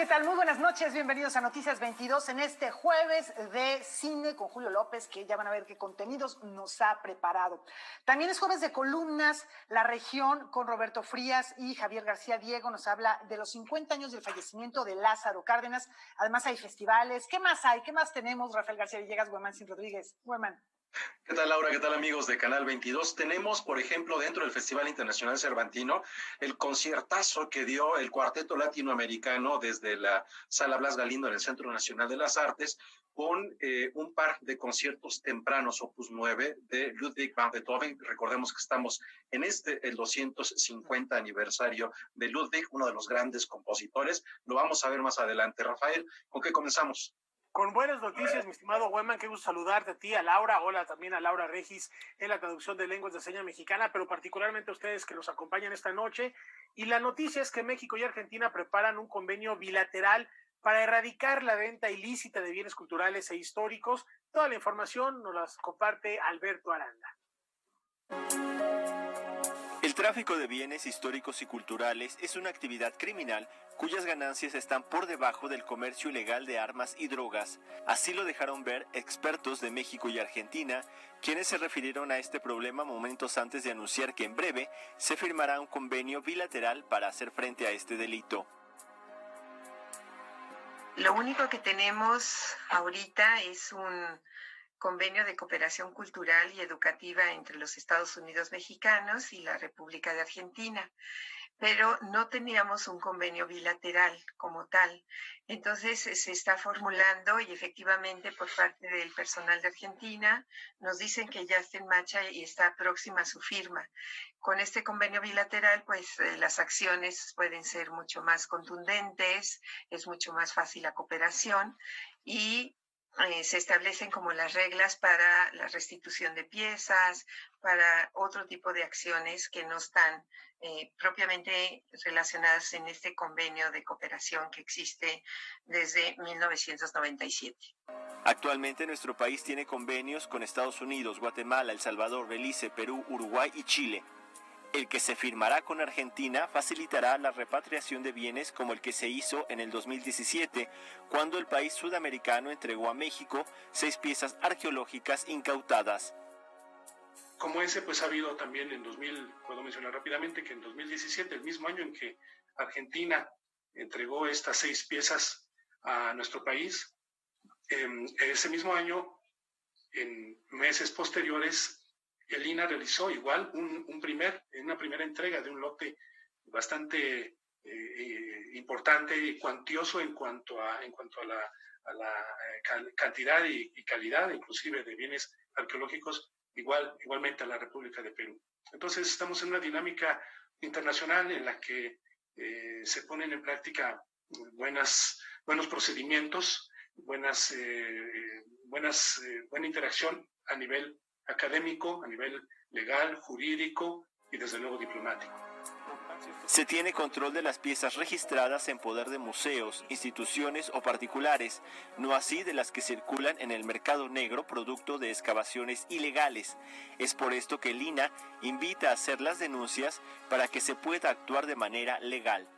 ¿qué tal? Muy buenas noches, bienvenidos a Noticias 22 en este jueves de cine con Julio López, que ya van a ver qué contenidos nos ha preparado. También es jueves de columnas, La Región con Roberto Frías y Javier García Diego nos habla de los 50 años del fallecimiento de Lázaro Cárdenas. Además hay festivales. ¿Qué más hay? ¿Qué más tenemos? Rafael García Villegas, Guemán Sin Rodríguez. Guemán. ¿Qué tal, Laura? ¿Qué tal, amigos de Canal 22? Tenemos, por ejemplo, dentro del Festival Internacional Cervantino, el conciertazo que dio el Cuarteto Latinoamericano desde la Sala Blas Galindo en el Centro Nacional de las Artes, con un par de conciertos tempranos, Opus 9, de Ludwig van Beethoven. Recordemos que estamos en el 250 aniversario de Ludwig, uno de los grandes compositores. Lo vamos a ver más adelante. Rafael, ¿con qué comenzamos? Con buenas noticias, mi estimado Gueman, qué gusto saludarte a ti, a Laura, hola también a Laura Regis en la traducción de lenguas de señas mexicana, pero particularmente a ustedes que nos acompañan esta noche. Y la noticia es que México y Argentina preparan un convenio bilateral para erradicar la venta ilícita de bienes culturales e históricos. Toda la información nos la comparte Alberto Aranda. El tráfico de bienes históricos y culturales es una actividad criminal cuyas ganancias están por debajo del comercio ilegal de armas y drogas. Así lo dejaron ver expertos de México y Argentina, quienes se refirieron a este problema momentos antes de anunciar que en breve se firmará un convenio bilateral para hacer frente a este delito. Lo único que tenemos ahorita es un convenio de cooperación cultural y educativa entre los Estados Unidos mexicanos y la República de Argentina, pero no teníamos un convenio bilateral como tal. Entonces se está formulando y efectivamente por parte del personal de Argentina nos dicen que ya está en marcha y está próxima a su firma. Con este convenio bilateral, pues las acciones pueden ser mucho más contundentes, es mucho más fácil la cooperación y se establecen como las reglas para la restitución de piezas, para otro tipo de acciones que no están propiamente relacionadas en este convenio de cooperación que existe desde 1997. Actualmente nuestro país tiene convenios con Estados Unidos, Guatemala, El Salvador, Belice, Perú, Uruguay y Chile. El que se firmará con Argentina facilitará la repatriación de bienes como el que se hizo en el 2017, cuando el país sudamericano entregó a México 6 piezas arqueológicas incautadas. Como ese, pues ha habido también puedo mencionar rápidamente que en 2017, el mismo año en que Argentina entregó estas 6 piezas a nuestro país, ese mismo año, en meses posteriores, el INAH realizó igual una primera entrega de un lote bastante importante y cuantioso en cuanto a la cantidad y calidad, inclusive de bienes arqueológicos, igualmente a la República de Perú. Entonces estamos en una dinámica internacional en la que se ponen en práctica buenos procedimientos, buena interacción a nivel académico, a nivel legal, jurídico y desde luego diplomático. Se tiene control de las piezas registradas en poder de museos, instituciones o particulares, no así de las que circulan en el mercado negro producto de excavaciones ilegales. Es por esto que el INAH invita a hacer las denuncias para que se pueda actuar de manera legal.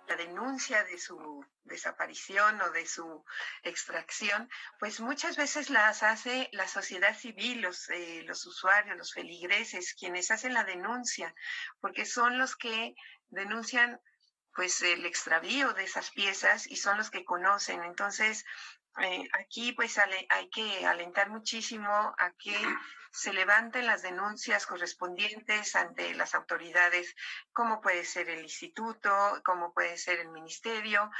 La denuncia de su desaparición o de su extracción, pues muchas veces las hace la sociedad civil, los usuarios, los feligreses, quienes hacen la denuncia, porque son los que denuncian pues el extravío de esas piezas y son los que conocen. Entonces, aquí pues hay que alentar muchísimo a que se levanten las denuncias correspondientes ante las autoridades, como puede ser el instituto, como puede ser el ministerio,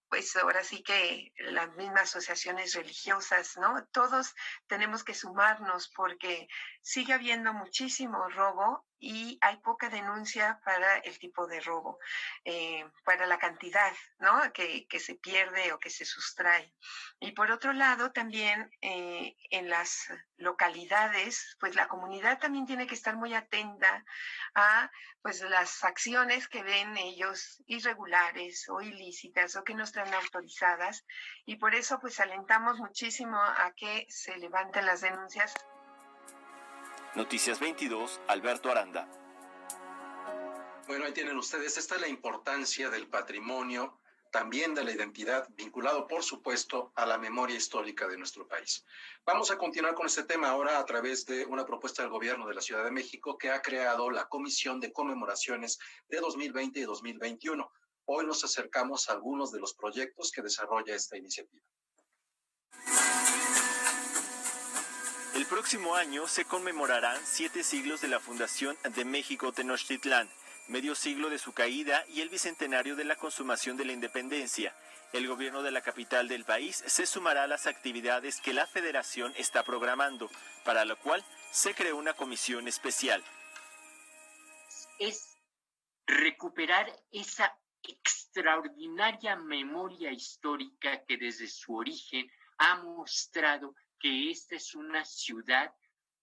pues ahora sí que las mismas asociaciones religiosas, ¿no? Todos tenemos que sumarnos porque sigue habiendo muchísimo robo y hay poca denuncia para el tipo de robo, para la cantidad, ¿no? que se pierde o que se sustrae. Y por otro lado, también en las localidades, pues la comunidad también tiene que estar muy atenta a pues las acciones que ven ellos irregulares o ilícitas o que no están autorizadas. Y por eso pues alentamos muchísimo a que se levanten las denuncias. Noticias 22, Alberto Aranda. Bueno, ahí tienen ustedes, esta es la importancia del patrimonio también de la identidad, vinculado, por supuesto, a la memoria histórica de nuestro país. Vamos a continuar con este tema ahora a través de una propuesta del gobierno de la Ciudad de México que ha creado la Comisión de Conmemoraciones de 2020 y 2021. Hoy nos acercamos a algunos de los proyectos que desarrolla esta iniciativa. El próximo año se conmemorarán 7 siglos de la fundación de México Tenochtitlán, medio siglo de su caída y el bicentenario de la consumación de la independencia. El gobierno de la capital del país se sumará a las actividades que la Federación está programando, para lo cual se creó una comisión especial. Es recuperar esa extraordinaria memoria histórica que desde su origen ha mostrado que esta es una ciudad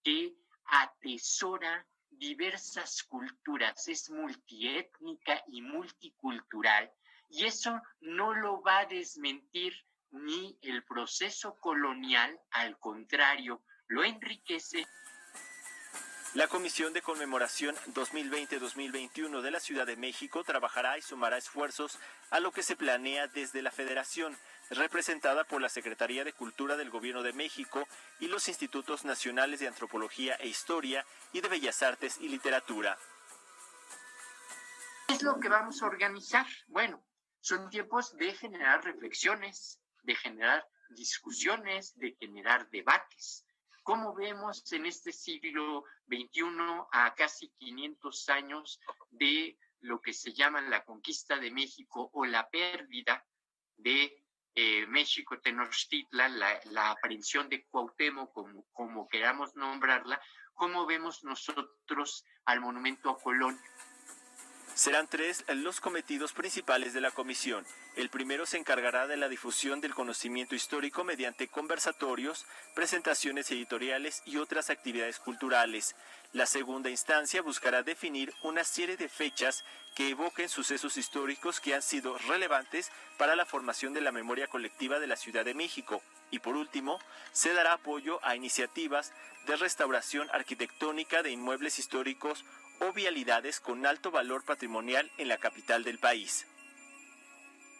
que atesora diversas culturas, es multiétnica y multicultural, y eso no lo va a desmentir ni el proceso colonial, al contrario, lo enriquece. La Comisión de Conmemoración 2020-2021 de la Ciudad de México trabajará y sumará esfuerzos a lo que se planea desde la Federación, representada por la Secretaría de Cultura del Gobierno de México y los Institutos Nacionales de Antropología e Historia y de Bellas Artes y Literatura. ¿Qué es lo que vamos a organizar? Bueno, son tiempos de generar reflexiones, de generar discusiones, de generar debates. ¿Cómo vemos en este siglo XXI, a casi 500 años de lo que se llama la conquista de México o la pérdida de México Tenochtitlan, la aprehensión de Cuauhtémoc, como queramos nombrarla? ¿Cómo vemos nosotros al monumento a Colón? Serán 3 los cometidos principales de la comisión. El primero se encargará de la difusión del conocimiento histórico mediante conversatorios, presentaciones editoriales y otras actividades culturales. La segunda instancia buscará definir una serie de fechas que evoquen sucesos históricos que han sido relevantes para la formación de la memoria colectiva de la Ciudad de México. Y por último, se dará apoyo a iniciativas de restauración arquitectónica de inmuebles históricos o vialidades con alto valor patrimonial en la capital del país.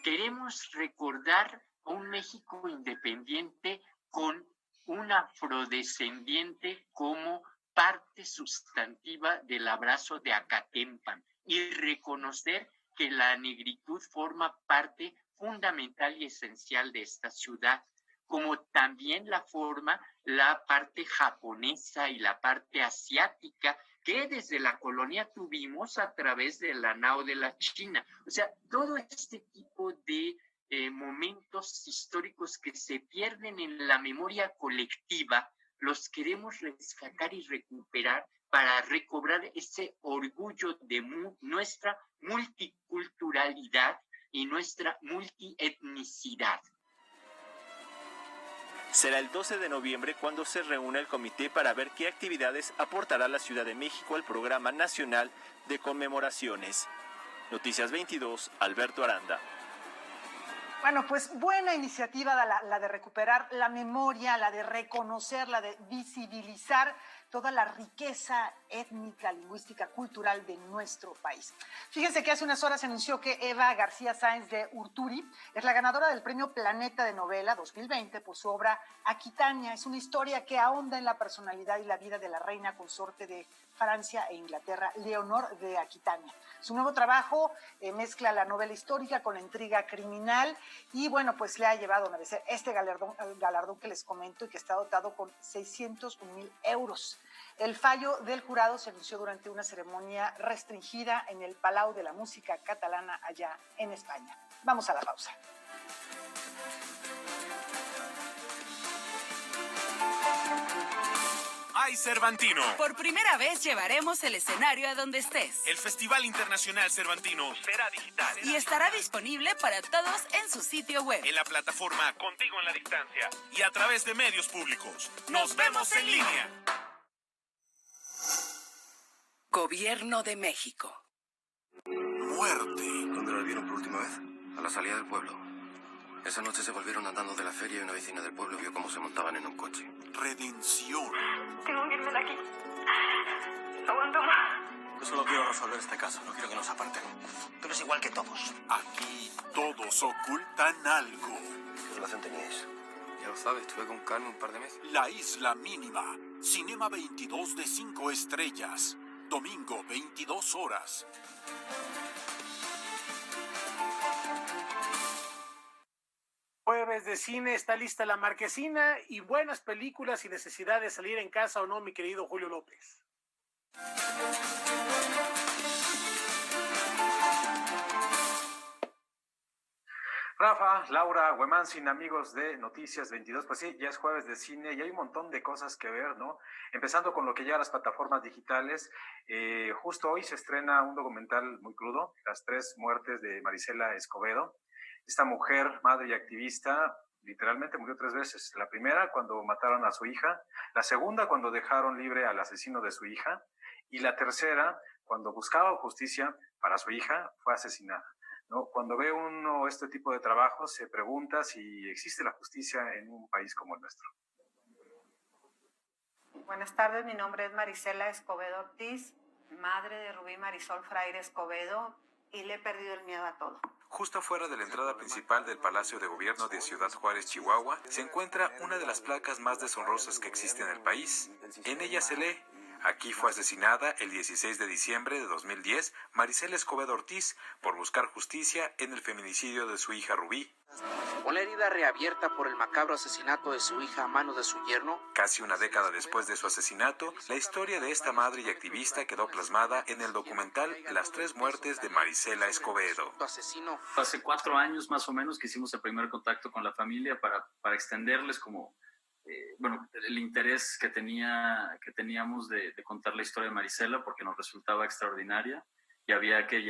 Queremos recordar a un México independiente con un afrodescendiente como parte sustantiva del abrazo de Acatempan y reconocer que la negritud forma parte fundamental y esencial de esta ciudad, como también la forma la parte japonesa y la parte asiática que desde la colonia tuvimos a través de la nao de la China. O sea, todo este tipo de momentos históricos que se pierden en la memoria colectiva, los queremos rescatar y recuperar para recobrar ese orgullo de nuestra multiculturalidad y nuestra multietnicidad. Será el 12 de noviembre cuando se reúna el comité para ver qué actividades aportará la Ciudad de México al Programa Nacional de Conmemoraciones. Noticias 22, Alberto Aranda. Bueno, pues buena iniciativa la de recuperar la memoria, la de reconocer, la de visibilizar toda la riqueza étnica, lingüística, cultural de nuestro país. Fíjense que hace unas horas se anunció que Eva García Sáenz de Urturi es la ganadora del Premio Planeta de Novela 2020 por su obra Aquitania. Es una historia que ahonda en la personalidad y la vida de la reina consorte de Francia e Inglaterra, Leonor de Aquitania. Su nuevo trabajo mezcla la novela histórica con la intriga criminal y bueno, pues le ha llevado a merecer este galardón que les comento y que está dotado con 601,000 euros. El fallo del jurado se anunció durante una ceremonia restringida en el Palau de la Música Catalana allá en España. Vamos a la pausa. ¡Ay, Cervantino! Por primera vez llevaremos el escenario a donde estés. El Festival Internacional Cervantino será digital. Y estará disponible para todos en su sitio web. En la plataforma Contigo en la Distancia y a través de medios públicos. ¡Nos vemos en línea! Gobierno de México. Muerte. ¿Dónde la vieron por última vez? A la salida del pueblo. Esa noche se volvieron andando de la feria y una vecina del pueblo vio cómo se montaban en un coche. Redención. Tengo que irme de aquí. No aguanto más. Yo solo quiero resolver este caso, no quiero que nos aparten. Tú eres igual que todos. Aquí todos ocultan algo. ¿Qué relación teníais? Ya lo sabes, estuve con Carmen un par de meses. La Isla Mínima. Cinema 22 de 5 estrellas. Domingo, 22 horas. Jueves de cine, está lista la marquesina y buenas películas sin necesidad de salir en casa o no, mi querido Julio López. Rafa, Laura, Huemanzin, amigos de Noticias 22, pues sí, ya es jueves de cine y hay un montón de cosas que ver, ¿no? Empezando con lo que ya las plataformas digitales, justo hoy se estrena un documental muy crudo, Las 3 muertes de Marisela Escobedo. Esta mujer, madre y activista, literalmente murió 3 veces. La primera cuando mataron a su hija, la segunda cuando dejaron libre al asesino de su hija y la tercera cuando buscaba justicia para su hija, fue asesinada. ¿No? Cuando ve uno este tipo de trabajos, se pregunta si existe la justicia en un país como el nuestro. Buenas tardes, mi nombre es Marisela Escobedo Ortiz, madre de Rubí Marisol Fraire Escobedo, y le he perdido el miedo a todo. Justo afuera de la entrada principal del Palacio de Gobierno de Ciudad Juárez, Chihuahua, se encuentra una de las placas más deshonrosas que existe en el país. En ella se lee: aquí fue asesinada el 16 de diciembre de 2010 Marisela Escobedo Ortiz por buscar justicia en el feminicidio de su hija Rubí. Con la herida reabierta por el macabro asesinato de su hija a manos de su yerno. Casi una década después de su asesinato, la historia de esta madre y activista quedó plasmada en el documental Las 3 muertes de Marisela Escobedo. Hace 4 años más o menos que hicimos el primer contacto con la familia para extenderles como el interés que teníamos de contar la historia de Marisela, porque nos resultaba extraordinaria y había que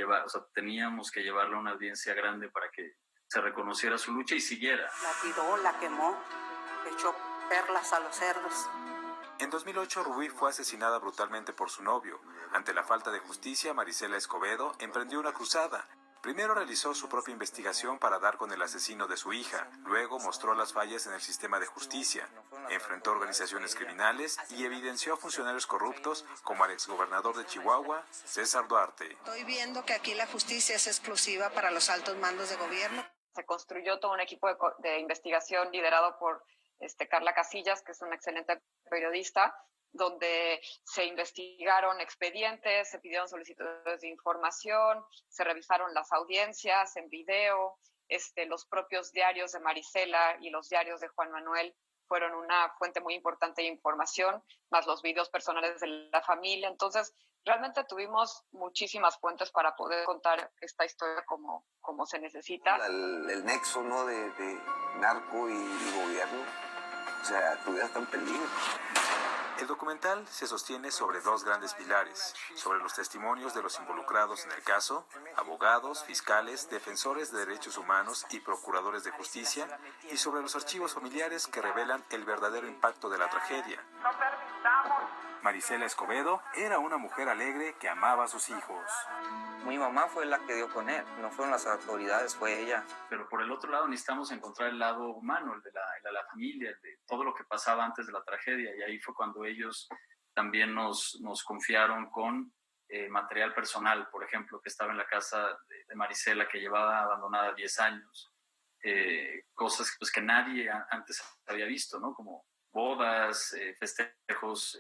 teníamos que llevarla a una audiencia grande para que se reconociera su lucha y siguiera. La tiró, la quemó, echó perlas a los cerdos. En 2008, Rubí fue asesinada brutalmente por su novio. Ante la falta de justicia, Marisela Escobedo emprendió una cruzada. Primero realizó su propia investigación para dar con el asesino de su hija. Luego mostró las fallas en el sistema de justicia. Enfrentó organizaciones criminales y evidenció a funcionarios corruptos como al exgobernador de Chihuahua, César Duarte. Estoy viendo que aquí la justicia es exclusiva para los altos mandos de gobierno. Se construyó todo un equipo de investigación liderado por Carla Casillas, que es una excelente periodista, donde se investigaron expedientes, se pidieron solicitudes de información, se revisaron las audiencias en video, los propios diarios de Marisela y los diarios de Juan Manuel fueron una fuente muy importante de información, más los videos personales de la familia. Entonces, realmente tuvimos muchísimas fuentes para poder contar esta historia como se necesita. El nexo, ¿no?, de narco y gobierno, o sea, tu vida está en peligro. El documental se sostiene sobre 2 grandes pilares: sobre los testimonios de los involucrados en el caso, abogados, fiscales, defensores de derechos humanos y procuradores de justicia, y sobre los archivos familiares que revelan el verdadero impacto de la tragedia. Marisela Escobedo era una mujer alegre que amaba a sus hijos. Mi mamá fue la que dio con él, no fueron las autoridades, fue ella. Pero por el otro lado necesitamos encontrar el lado humano, el de la familia, el de todo lo que pasaba antes de la tragedia, y ahí fue cuando ellos también nos confiaron con material personal, por ejemplo, que estaba en la casa de Marisela, que llevaba abandonada 10 años, cosas pues, que nadie antes había visto, ¿no? Como bodas, festejos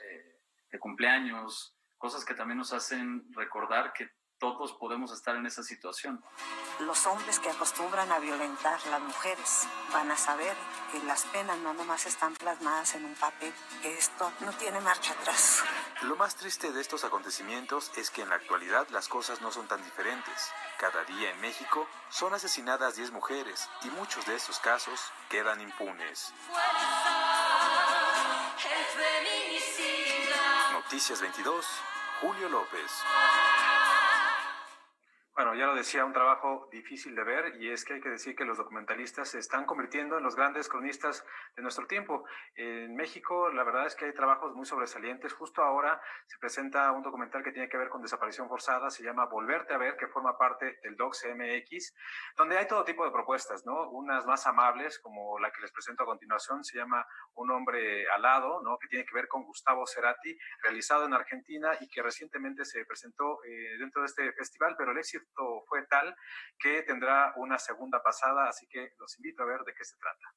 de cumpleaños, cosas que también nos hacen recordar que todos podemos estar en esa situación. Los hombres que acostumbran a violentar a las mujeres van a saber que las penas no nomás están plasmadas en un papel, que esto no tiene marcha atrás. Lo más triste de estos acontecimientos es que en la actualidad las cosas no son tan diferentes. Cada día en México son asesinadas 10 mujeres y muchos de estos casos quedan impunes. Noticias 22, Julio López. Bueno, ya lo decía, un trabajo difícil de ver, y es que hay que decir que los documentalistas se están convirtiendo en los grandes cronistas de nuestro tiempo. En México, la verdad es que hay trabajos muy sobresalientes. Justo ahora se presenta un documental que tiene que ver con desaparición forzada, se llama Volverte a ver, que forma parte del DocsMX, donde hay todo tipo de propuestas, ¿no? Unas más amables, como la que les presento a continuación, se llama Un hombre alado, ¿no? Que tiene que ver con Gustavo Cerati, realizado en Argentina y que recientemente se presentó dentro de este festival, pero el éxito fue tal que tendrá una segunda pasada, así que los invito a ver de qué se trata.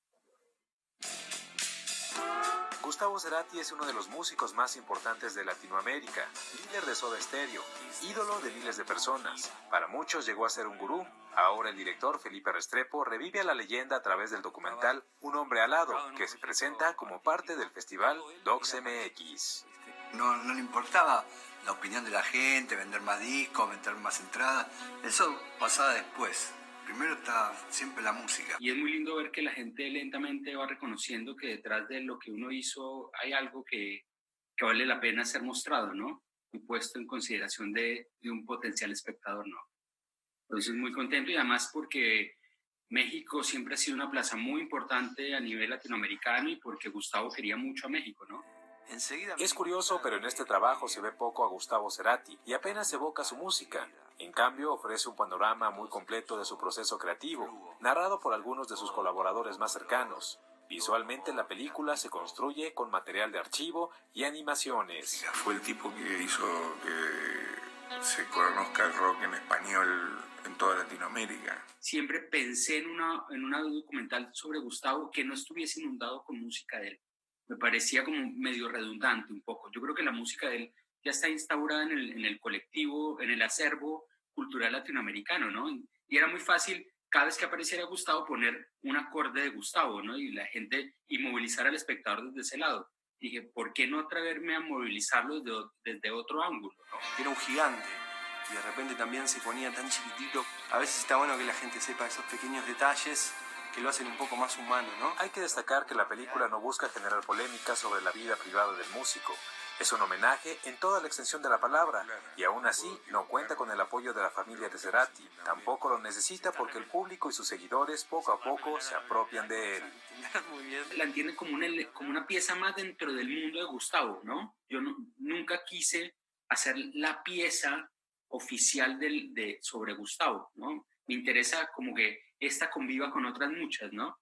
Gustavo Cerati es uno de los músicos más importantes de Latinoamérica, líder de Soda Stereo, ídolo de miles de personas. Para muchos llegó a ser un gurú. Ahora el director Felipe Restrepo revive a la leyenda a través del documental Un hombre alado, que se presenta como parte del festival DocsMX. No le importaba la opinión de la gente, vender más discos, vender más entradas. Eso pasaba después. Primero está siempre la música. Y es muy lindo ver que la gente lentamente va reconociendo que detrás de lo que uno hizo hay algo que vale la pena ser mostrado, ¿no? Y puesto en consideración de un potencial espectador, ¿no? Entonces muy contento, y además porque México siempre ha sido una plaza muy importante a nivel latinoamericano y porque Gustavo quería mucho a México, ¿no? Es curioso, pero en este trabajo se ve poco a Gustavo Cerati y apenas evoca su música. En cambio, ofrece un panorama muy completo de su proceso creativo, narrado por algunos de sus colaboradores más cercanos. Visualmente, la película se construye con material de archivo y animaciones. Fue el tipo que hizo que se conozca el rock en español en toda Latinoamérica. Siempre pensé en una documental sobre Gustavo que no estuviese inundado con música de él. Me parecía como medio redundante un poco. Yo creo que la música de él ya está instaurada en el colectivo, en el acervo cultural latinoamericano, ¿no? Y era muy fácil, cada vez que apareciera Gustavo, poner un acorde de Gustavo, ¿no? Y la gente, y movilizar al espectador desde ese lado. Dije, ¿por qué no atreverme a movilizarlo desde otro ángulo, ¿no? Era un gigante, y de repente también se ponía tan chiquitito. A veces está bueno que la gente sepa esos pequeños detalles que lo hacen un poco más humano, ¿no? Hay que destacar que la película no busca generar polémica sobre la vida privada del músico. Es un homenaje en toda la extensión de la palabra, y aún así no cuenta con el apoyo de la familia de Cerati. Tampoco lo necesita porque el público y sus seguidores poco a poco se apropian de él. La entienden como una pieza más dentro del mundo de Gustavo, ¿no? Yo nunca quise hacer la pieza oficial sobre Gustavo, ¿no? Me interesa como que esta conviva con otras muchas, ¿no?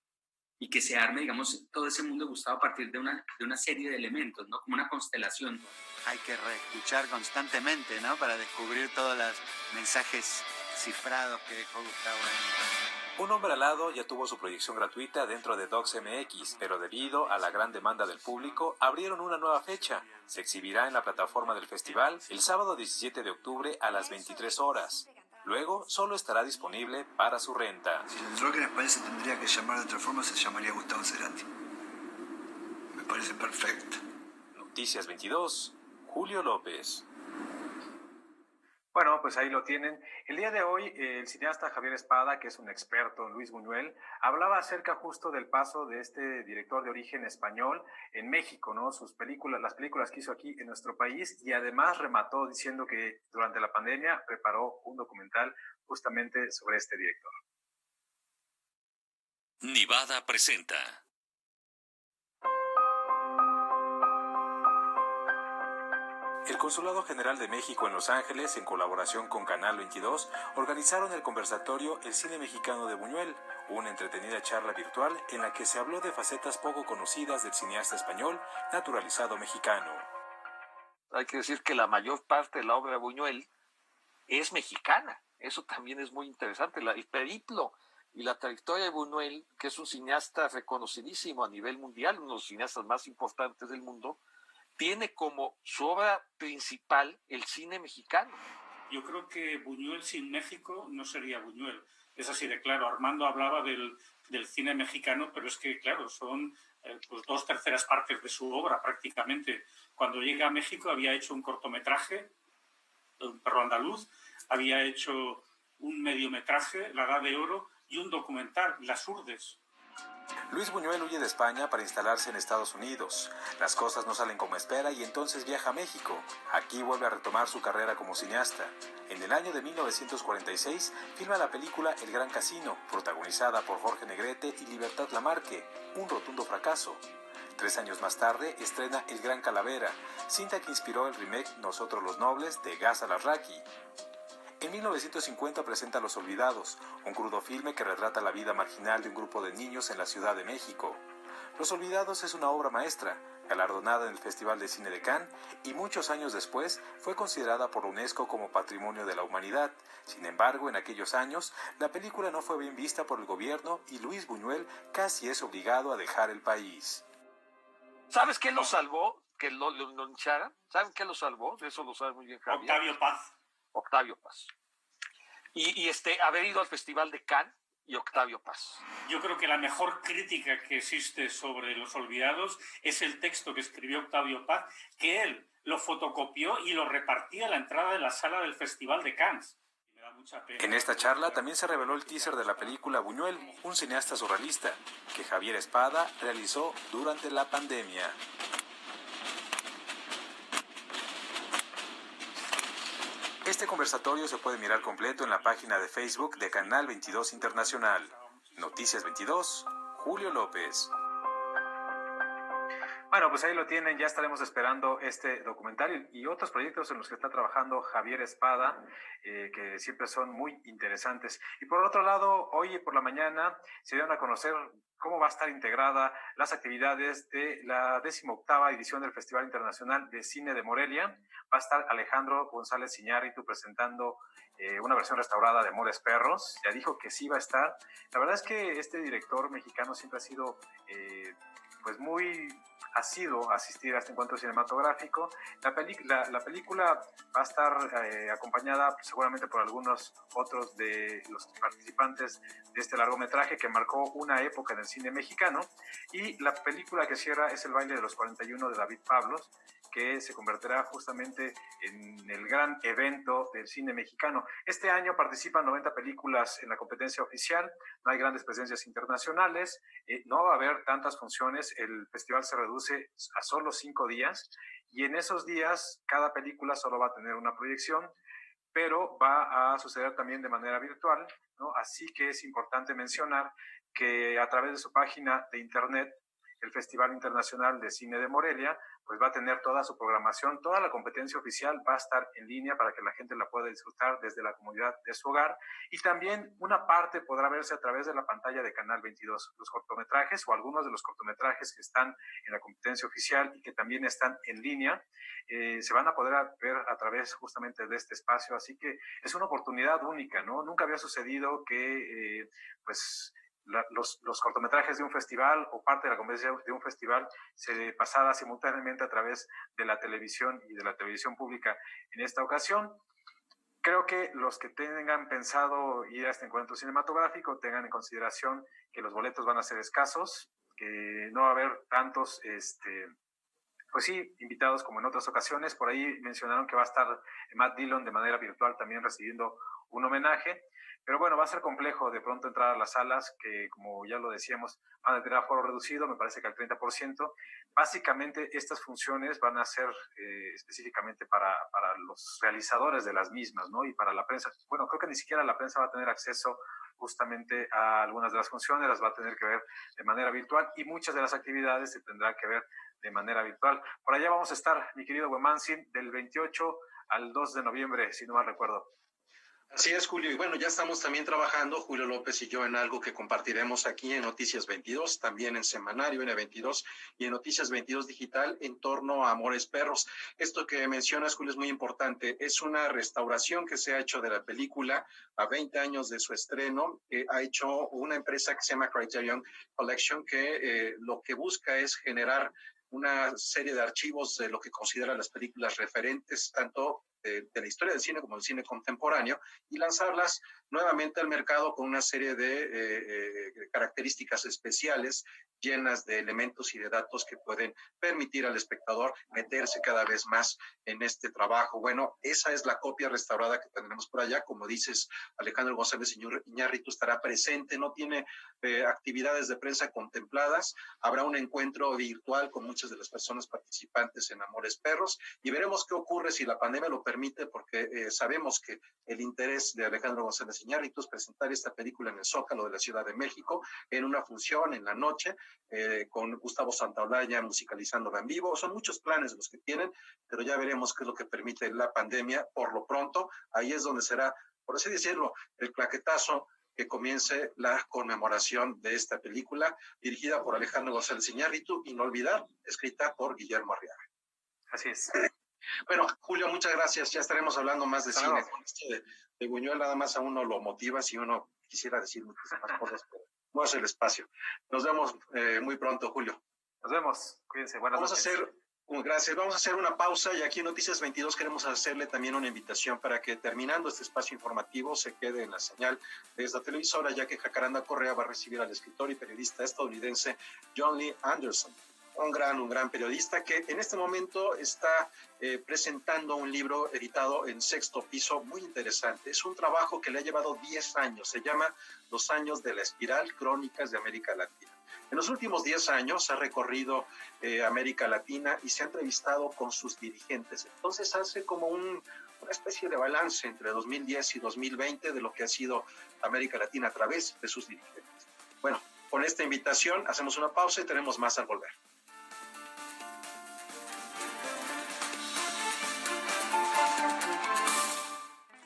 Y que se arme, digamos, todo ese mundo de Gustavo a partir de una serie de elementos, ¿no? Como una constelación. Hay que reescuchar constantemente, ¿no? Para descubrir todos los mensajes cifrados que dejó Gustavo ahí. Un hombre alado ya tuvo su proyección gratuita dentro de DocsMX, pero debido a la gran demanda del público, abrieron una nueva fecha. Se exhibirá en la plataforma del festival el sábado 17 de octubre a las 23 horas. Luego, solo estará disponible para su renta. Si el rock en España se tendría que llamar de otra forma, se llamaría Gustavo Cerati. Me parece perfecto. Noticias 22, Julio López. Bueno, pues ahí lo tienen. El día de hoy, el cineasta Javier Espada, que es un experto en Luis Buñuel, hablaba acerca justo del paso de este director de origen español en México, ¿no? Las películas que hizo aquí en nuestro país, y además remató diciendo que durante la pandemia preparó un documental justamente sobre este director. Nivada presenta. El Consulado General de México en Los Ángeles, en colaboración con Canal 22, organizaron el conversatorio El Cine Mexicano de Buñuel, una entretenida charla virtual en la que se habló de facetas poco conocidas del cineasta español naturalizado mexicano. Hay que decir que la mayor parte de la obra de Buñuel es mexicana. Eso también es muy interesante. El periplo y la trayectoria de Buñuel, que es un cineasta reconocidísimo a nivel mundial, uno de los cineastas más importantes del mundo, tiene como su obra principal el cine mexicano. Yo creo que Buñuel sin México no sería Buñuel. Es así de claro. Armando hablaba del cine mexicano, pero es que, claro, son pues 2/3 partes de su obra prácticamente. Cuando llega a México había hecho un cortometraje, Un perro andaluz, había hecho un mediometraje, La Edad de Oro, y un documental, Las Urdes. Luis Buñuel huye de España para instalarse en Estados Unidos. Las cosas no salen como espera y entonces viaja a México. Aquí vuelve a retomar su carrera como cineasta. En el año de 1946 filma la película El Gran Casino, protagonizada por Jorge Negrete y Libertad Lamarque, un rotundo fracaso. 3 años más tarde estrena El Gran Calavera, cinta que inspiró el remake Nosotros los Nobles de Gaz Alarraqui. En 1950 presenta Los Olvidados, un crudo filme que retrata la vida marginal de un grupo de niños en la Ciudad de México. Los Olvidados es una obra maestra, galardonada en el Festival de Cine de Cannes y muchos años después fue considerada por la UNESCO como Patrimonio de la Humanidad. Sin embargo, en aquellos años, la película no fue bien vista por el gobierno y Luis Buñuel casi es obligado a dejar el país. ¿Sabes qué lo salvó? Que lo lincharan. ¿Saben qué lo salvó? Eso lo sabe muy bien Javier. Octavio Paz. Y haber ido al Festival de Cannes y Octavio Paz. Yo creo que la mejor crítica que existe sobre Los Olvidados es el texto que escribió Octavio Paz, que él lo fotocopió y lo repartía a la entrada de la sala del Festival de Cannes. En esta charla también se reveló el teaser de la película Buñuel, un cineasta surrealista, que Javier Espada realizó durante la pandemia. Este conversatorio se puede mirar completo en la página de Facebook de Canal 22 Internacional. Noticias 22, Julio López. Bueno, pues ahí lo tienen, ya estaremos esperando este documental y otros proyectos en los que está trabajando Javier Espada, que siempre son muy interesantes. Y por otro lado, hoy por la mañana se dieron a conocer cómo va a estar integrada las actividades de la 18ª edición del Festival Internacional de Cine de Morelia. Va a estar Alejandro González Iñárritu presentando una versión restaurada de Amores Perros. Ya dijo que sí va a estar. La verdad es que este director mexicano siempre ha sido pues muy asiduo a asistir a este encuentro cinematográfico. La película va a estar acompañada seguramente por algunos otros de los participantes de este largometraje que marcó una época en el cine mexicano, y la película que cierra es El baile de los 41 de David Pablos, que se convertirá justamente en el gran evento del cine mexicano. Este año participan 90 películas en la competencia oficial, no hay grandes presencias internacionales, no va a haber tantas funciones, el festival se reduce a solo 5 días, y en esos días cada película solo va a tener una proyección, pero va a suceder también de manera virtual, ¿no? Así que es importante mencionar que a través de su página de internet, el Festival Internacional de Cine de Morelia, pues va a tener toda su programación, toda la competencia oficial va a estar en línea para que la gente la pueda disfrutar desde la comodidad de su hogar, y también una parte podrá verse a través de la pantalla de Canal 22. Los cortometrajes o algunos de los cortometrajes que están en la competencia oficial y que también están en línea, se van a poder ver a través justamente de este espacio, así que es una oportunidad única, ¿no? Nunca había sucedido que los cortometrajes de un festival o parte de la competencia de un festival se pasara simultáneamente a través de la televisión y de la televisión pública. En esta ocasión, creo que los que tengan pensado ir a este encuentro cinematográfico tengan en consideración que los boletos van a ser escasos, que no va a haber tantos pues sí, invitados como en otras ocasiones. Por ahí mencionaron que va a estar Matt Dillon de manera virtual también recibiendo un homenaje. Pero bueno, va a ser complejo de pronto entrar a las salas que, como ya lo decíamos, van a tener aforo reducido, me parece que al 30%. Básicamente, estas funciones van a ser específicamente para los realizadores de las mismas, ¿no? Y para la prensa. Bueno, creo que ni siquiera la prensa va a tener acceso justamente a algunas de las funciones, las va a tener que ver de manera virtual, y muchas de las actividades se tendrán que ver de manera virtual. Por allá vamos a estar, mi querido Huemanzin, del 28 al 2 de noviembre, si no mal recuerdo. Así es, Julio. Y bueno, ya estamos también trabajando, Julio López y yo, en algo que compartiremos aquí en Noticias 22, también en Semanario N22 y en Noticias 22 Digital en torno a Amores Perros. Esto que mencionas, Julio, es muy importante. Es una restauración que se ha hecho de la película a 20 años de su estreno. Ha hecho una empresa que se llama Criterion Collection, que lo que busca es generar una serie de archivos de lo que considera las películas referentes, tanto de la historia del cine como el cine contemporáneo y lanzarlas nuevamente al mercado con una serie de características especiales llenas de elementos y de datos que pueden permitir al espectador meterse cada vez más en este trabajo. Bueno, esa es la copia restaurada que tendremos por allá. Como dices, Alejandro González Iñárritu estará presente, no tiene actividades de prensa contempladas, habrá un encuentro virtual con muchas de las personas participantes en Amores Perros y veremos qué ocurre si la pandemia lo permite, porque sabemos que el interés de Alejandro González Iñárritu es presentar esta película en el Zócalo de la Ciudad de México, en una función en la noche, con Gustavo Santaolalla musicalizándola en vivo. Son muchos planes los que tienen, pero ya veremos qué es lo que permite la pandemia. Por lo pronto, ahí es donde será, por así decirlo, el claquetazo que comience la conmemoración de esta película, dirigida por Alejandro González Iñárritu, y no olvidar, escrita por Guillermo Arriaga. Así es. Bueno, Julio, muchas gracias. Ya estaremos hablando más de cine. Con esto de Buñuel nada más a uno lo motiva, si uno quisiera decir muchísimas cosas, pero no es el espacio. Nos vemos muy pronto, Julio. Nos vemos. Cuídense. Buenas noches. Gracias. Vamos a hacer una pausa y aquí en Noticias 22 queremos hacerle también una invitación para que terminando este espacio informativo se quede en la señal de esta televisora, ya que Jacaranda Correa va a recibir al escritor y periodista estadounidense John Lee Anderson. Un gran periodista que en este momento está presentando un libro editado en Sexto Piso muy interesante. Es un trabajo que le ha llevado 10 años. Se llama Los años de la espiral, crónicas de América Latina. En los últimos 10 años ha recorrido América Latina y se ha entrevistado con sus dirigentes. Entonces hace como una especie de balance entre 2010 y 2020 de lo que ha sido América Latina a través de sus dirigentes. Bueno, con esta invitación hacemos una pausa y tenemos más al volver.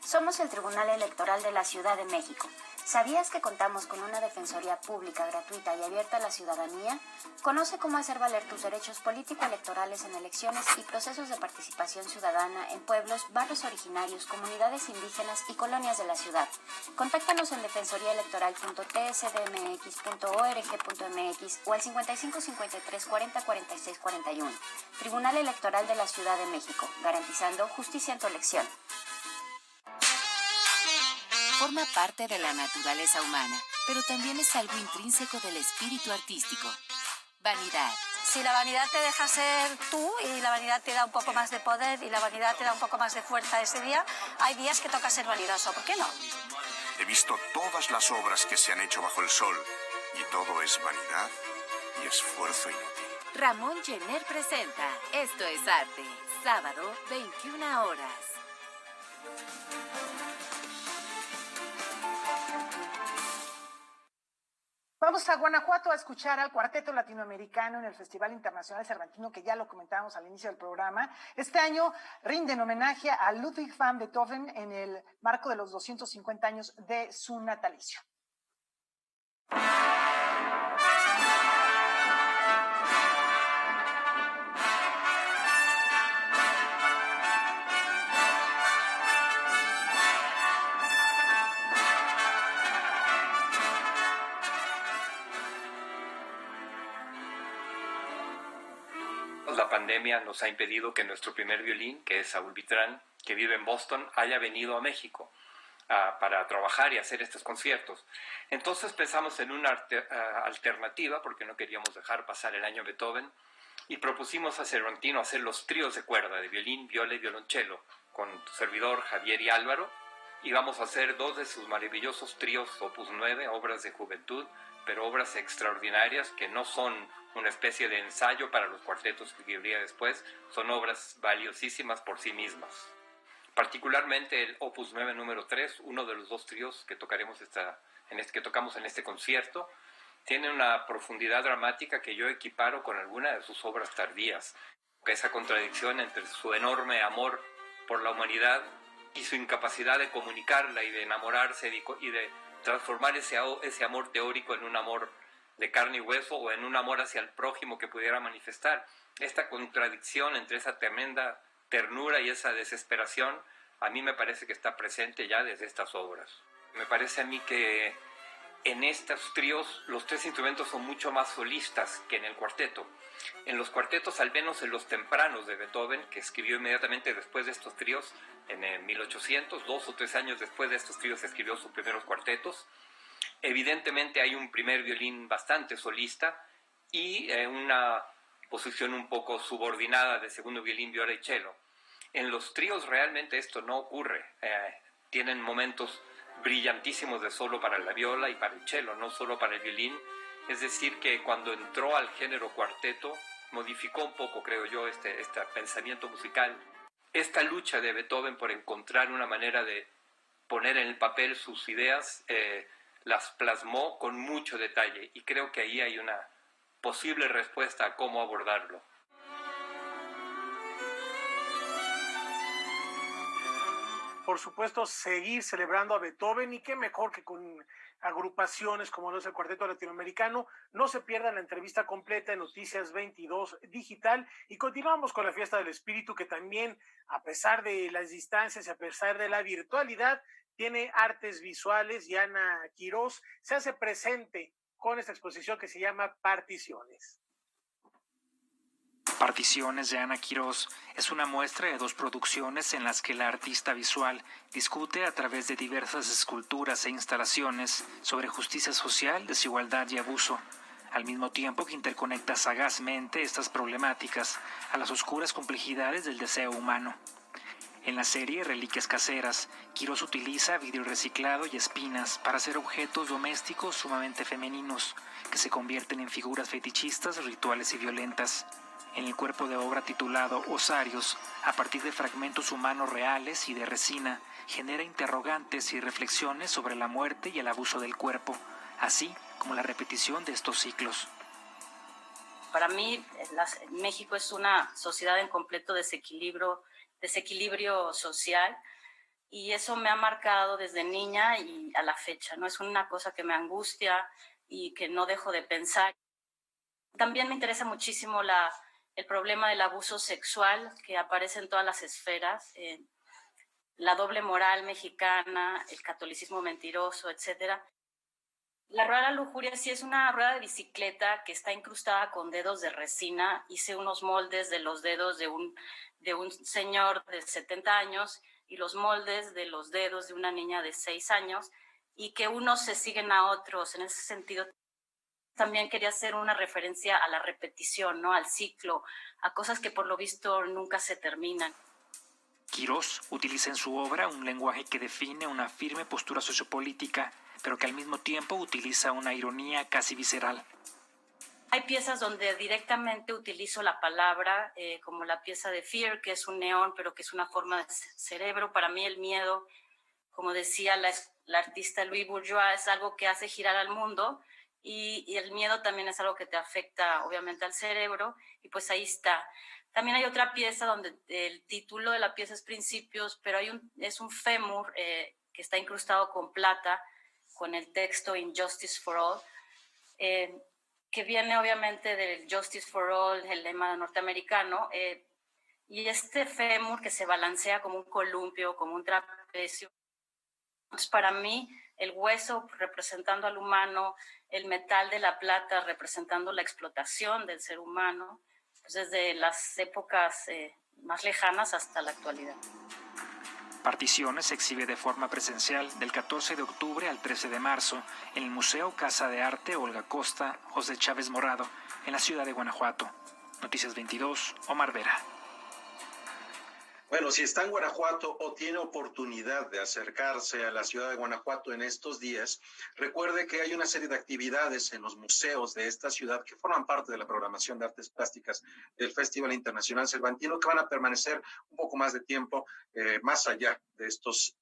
Somos el Tribunal Electoral de la Ciudad de México. ¿Sabías que contamos con una defensoría pública, gratuita y abierta a la ciudadanía? Conoce cómo hacer valer tus derechos político-electorales en elecciones y procesos de participación ciudadana en pueblos, barrios originarios, comunidades indígenas y colonias de la ciudad. Contáctanos en defensoriaelectoral.tsdmx.org.mx o al 55 53 40 46 41. Tribunal Electoral de la Ciudad de México, garantizando justicia en tu elección. Forma parte de la naturaleza humana, pero también es algo intrínseco del espíritu artístico. Vanidad. Si la vanidad te deja ser tú y la vanidad te da un poco más de poder y la vanidad te da un poco más de fuerza ese día, hay días que toca ser vanidoso, ¿por qué no? He visto todas las obras que se han hecho bajo el sol y todo es vanidad y esfuerzo inútil. Ramón Jenner presenta Esto es Arte, sábado, 21 horas. Vamos a Guanajuato a escuchar al Cuarteto Latinoamericano en el Festival Internacional Cervantino, que ya lo comentábamos al inicio del programa. Este año rinden homenaje a Ludwig van Beethoven en el marco de los 250 años de su natalicio. La pandemia nos ha impedido que nuestro primer violín, que es Saúl Vitrán, que vive en Boston, haya venido a México para trabajar y hacer estos conciertos. Entonces pensamos en una alternativa, porque no queríamos dejar pasar el año Beethoven, y propusimos a Cervantino hacer los tríos de cuerda de violín, viola y violonchelo, con tu servidor Javier y Álvaro, y vamos a hacer 2 de sus maravillosos tríos Opus 9, obras de juventud, pero obras extraordinarias que no son una especie de ensayo para los cuartetos que habría después, son obras valiosísimas por sí mismas. Particularmente el Opus 9 número 3, uno de los 2 tríos que tocamos en este concierto, tiene una profundidad dramática que yo equiparo con alguna de sus obras tardías. Esa contradicción entre su enorme amor por la humanidad y su incapacidad de comunicarla y de enamorarse y de transformar ese amor teórico en un amor de carne y hueso o en un amor hacia el prójimo que pudiera manifestar. Esta contradicción entre esa tremenda ternura y esa desesperación a mí me parece que está presente ya desde estas obras. Me parece a mí que en estos tríos los tres instrumentos son mucho más solistas que en el cuarteto. En los cuartetos, al menos en los tempranos de Beethoven, que escribió inmediatamente después de estos tríos, en 1800, 2 o 3 años después de estos tríos, escribió sus primeros cuartetos. Evidentemente hay un primer violín bastante solista y una posición un poco subordinada de segundo violín, viola y cello. En los tríos realmente esto no ocurre. Tienen momentos brillantísimos de solo para la viola y para el cello, no solo para el violín. Es decir, que cuando entró al género cuarteto, modificó un poco, creo yo, este pensamiento musical. Esta lucha de Beethoven por encontrar una manera de poner en el papel sus ideas, las plasmó con mucho detalle, y creo que ahí hay una posible respuesta a cómo abordarlo. Por supuesto, seguir celebrando a Beethoven, y qué mejor que con agrupaciones como lo es el Cuarteto Latinoamericano. No se pierdan la entrevista completa en Noticias 22 Digital, y continuamos con la Fiesta del Espíritu, que también, a pesar de las distancias y a pesar de la virtualidad, tiene artes visuales, y Ana Quirós se hace presente con esta exposición que se llama Particiones. Particiones de Ana Quirós es una muestra de 2 producciones en las que la artista visual discute a través de diversas esculturas e instalaciones sobre justicia social, desigualdad y abuso, al mismo tiempo que interconecta sagazmente estas problemáticas a las oscuras complejidades del deseo humano. En la serie Reliquias Caseras, Quirós utiliza vidrio reciclado y espinas para hacer objetos domésticos sumamente femeninos, que se convierten en figuras fetichistas, rituales y violentas. En el cuerpo de obra titulado Osarios, a partir de fragmentos humanos reales y de resina, genera interrogantes y reflexiones sobre la muerte y el abuso del cuerpo, así como la repetición de estos ciclos. Para mí, México es una sociedad en completo desequilibrio social, y eso me ha marcado desde niña y a la fecha, ¿no? Es una cosa que me angustia y que no dejo de pensar. También me interesa muchísimo el problema del abuso sexual, que aparece en todas las esferas, la doble moral mexicana, el catolicismo mentiroso, etc. La rueda de la lujuria sí es una rueda de bicicleta que está incrustada con dedos de resina. Hice unos moldes de los dedos de un señor de 70 años y los moldes de los dedos de una niña de 6 años, y que unos se siguen a otros. En ese sentido, también quería hacer una referencia a la repetición, ¿no? Al ciclo, a cosas que por lo visto nunca se terminan. Quirós utiliza en su obra un lenguaje que define una firme postura sociopolítica, pero que al mismo tiempo utiliza una ironía casi visceral. Hay piezas donde directamente utilizo la palabra, como la pieza de Fear, que es un neón, pero que es una forma de cerebro. Para mí el miedo, como decía la artista Louise Bourgeois, es algo que hace girar al mundo, y el miedo también es algo que te afecta obviamente al cerebro, y pues ahí está. También hay otra pieza donde el título de la pieza es Principios, pero es un fémur que está incrustado con plata, con el texto Injustice for All, que viene obviamente del Justice for All, el lema norteamericano, y este fémur que se balancea como un columpio, como un trapecio. Pues para mí, el hueso representando al humano, el metal de la plata representando la explotación del ser humano, pues desde las épocas más lejanas hasta la actualidad. Particiones se exhibe de forma presencial del 14 de octubre al 13 de marzo en el Museo Casa de Arte Olga Costa, José Chávez Morado, en la ciudad de Guanajuato. Noticias 22, Omar Vera. Bueno, si está en Guanajuato o tiene oportunidad de acercarse a la ciudad de Guanajuato en estos días, recuerde que hay una serie de actividades en los museos de esta ciudad que forman parte de la programación de artes plásticas del Festival Internacional Cervantino, que van a permanecer un poco más de tiempo, más allá de estos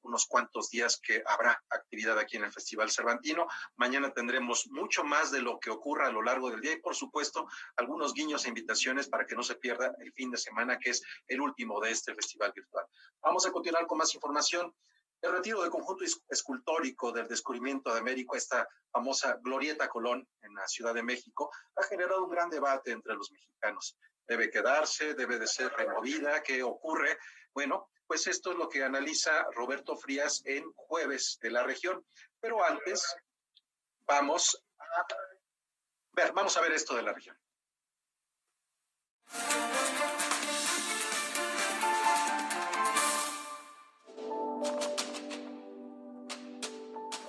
unos cuantos días que habrá actividad aquí en el Festival Cervantino. Mañana tendremos mucho más de lo que ocurra a lo largo del día, y por supuesto algunos guiños e invitaciones para que no se pierda el fin de semana, que es el último de este festival virtual. Vamos a continuar con más información. El retiro del conjunto escultórico del descubrimiento de América, esta famosa Glorieta Colón en la Ciudad de México, ha generado un gran debate entre los mexicanos. ¿Debe quedarse? ¿Debe de ser removida? ¿Qué ocurre? Bueno, pues esto es lo que analiza Roberto Frías en Jueves de la Región. Pero antes, Vamos a ver esto de la región.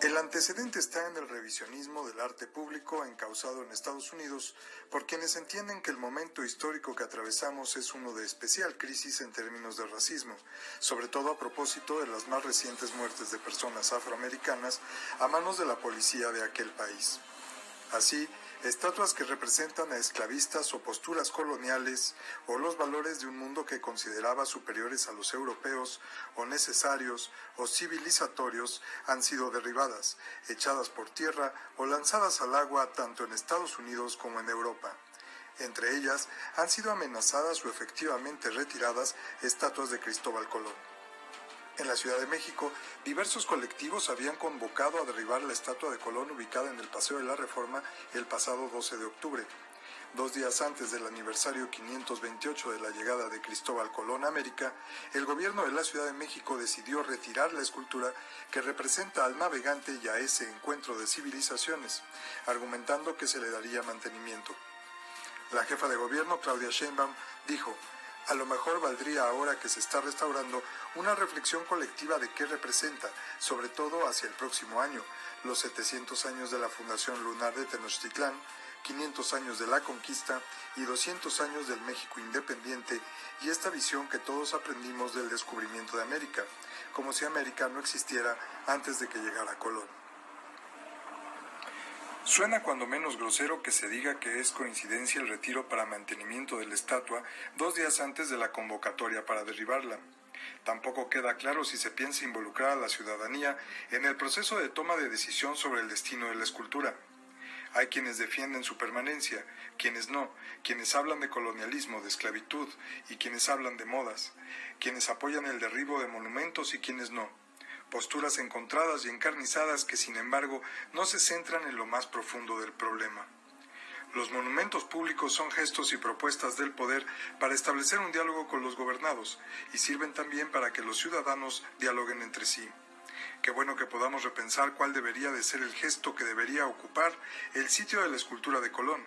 El antecedente está en el revisionismo del arte público encausado en Estados Unidos por quienes entienden que el momento histórico que atravesamos es uno de especial crisis en términos de racismo, sobre todo a propósito de las más recientes muertes de personas afroamericanas a manos de la policía de aquel país. Así, estatuas que representan a esclavistas o posturas coloniales o los valores de un mundo que consideraba superiores a los europeos o necesarios o civilizatorios han sido derribadas, echadas por tierra o lanzadas al agua tanto en Estados Unidos como en Europa. Entre ellas han sido amenazadas o efectivamente retiradas estatuas de Cristóbal Colón. En la Ciudad de México, diversos colectivos habían convocado a derribar la estatua de Colón ubicada en el Paseo de la Reforma el pasado 12 de octubre. 2 días antes del aniversario 528 de la llegada de Cristóbal Colón a América, el gobierno de la Ciudad de México decidió retirar la escultura que representa al navegante y a ese encuentro de civilizaciones, argumentando que se le daría mantenimiento. La jefa de gobierno, Claudia Sheinbaum, dijo: a lo mejor valdría ahora que se está restaurando una reflexión colectiva de qué representa, sobre todo hacia el próximo año, los 700 años de la Fundación Lunar de Tenochtitlán, 500 años de la conquista y 200 años del México independiente, y esta visión que todos aprendimos del descubrimiento de América, como si América no existiera antes de que llegara Colón. Suena cuando menos grosero que se diga que es coincidencia el retiro para mantenimiento de la estatua 2 días antes de la convocatoria para derribarla. Tampoco queda claro si se piensa involucrar a la ciudadanía en el proceso de toma de decisión sobre el destino de la escultura. Hay quienes defienden su permanencia, quienes no, quienes hablan de colonialismo, de esclavitud y quienes hablan de modas, quienes apoyan el derribo de monumentos y quienes no. Posturas encontradas y encarnizadas que, sin embargo, no se centran en lo más profundo del problema. Los monumentos públicos son gestos y propuestas del poder para establecer un diálogo con los gobernados y sirven también para que los ciudadanos dialoguen entre sí. Qué bueno que podamos repensar cuál debería de ser el gesto que debería ocupar el sitio de la escultura de Colón,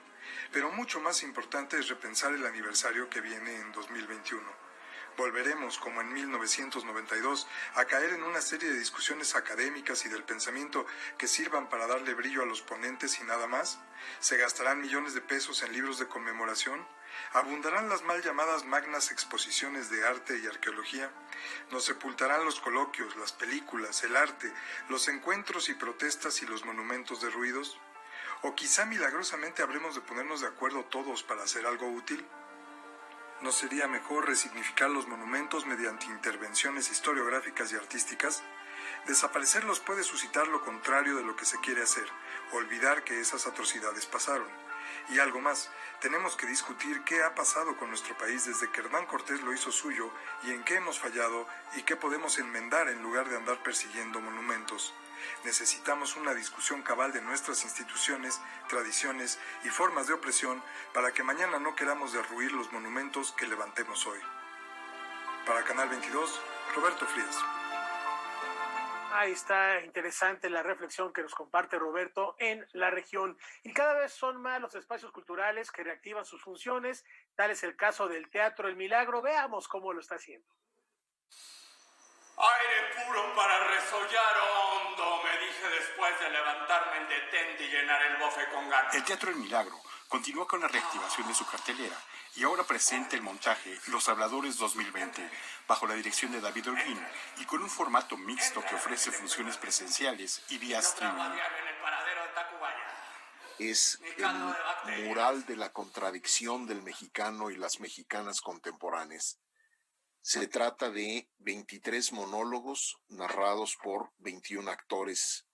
pero mucho más importante es repensar el aniversario que viene en 2021. Volveremos, como en 1992, a caer en una serie de discusiones académicas y del pensamiento que sirvan para darle brillo a los ponentes y nada más. ¿Se gastarán millones de pesos en libros de conmemoración? ¿Abundarán las mal llamadas magnas exposiciones de arte y arqueología? ¿Nos sepultarán los coloquios, las películas, el arte, los encuentros y protestas y los monumentos derruidos? ¿O quizá milagrosamente habremos de ponernos de acuerdo todos para hacer algo útil? ¿No sería mejor resignificar los monumentos mediante intervenciones historiográficas y artísticas? Desaparecerlos puede suscitar lo contrario de lo que se quiere hacer, olvidar que esas atrocidades pasaron. Y algo más, tenemos que discutir qué ha pasado con nuestro país desde que Hernán Cortés lo hizo suyo y en qué hemos fallado y qué podemos enmendar en lugar de andar persiguiendo monumentos. Necesitamos una discusión cabal de nuestras instituciones, tradiciones y formas de opresión para que mañana no queramos derruir los monumentos que levantemos hoy. Para Canal 22, Roberto Frías. Ahí está interesante la reflexión que nos comparte Roberto en la región. Y cada vez son más los espacios culturales que reactivan sus funciones. Tal es el caso del Teatro El Milagro. Veamos cómo lo está haciendo. Aire puro para resollar hondo, me dije después de levantarme en detente y llenar el bofe con ganas. El Teatro El Milagro continúa con la reactivación de su cartelera y ahora presenta el montaje Los Habladores 2020, bajo la dirección de David Holguín y con un formato mixto que ofrece funciones presenciales y vía streaming. Es el mural de la contradicción del mexicano y las mexicanas contemporáneas. Se trata de 23 monólogos narrados por 21 actores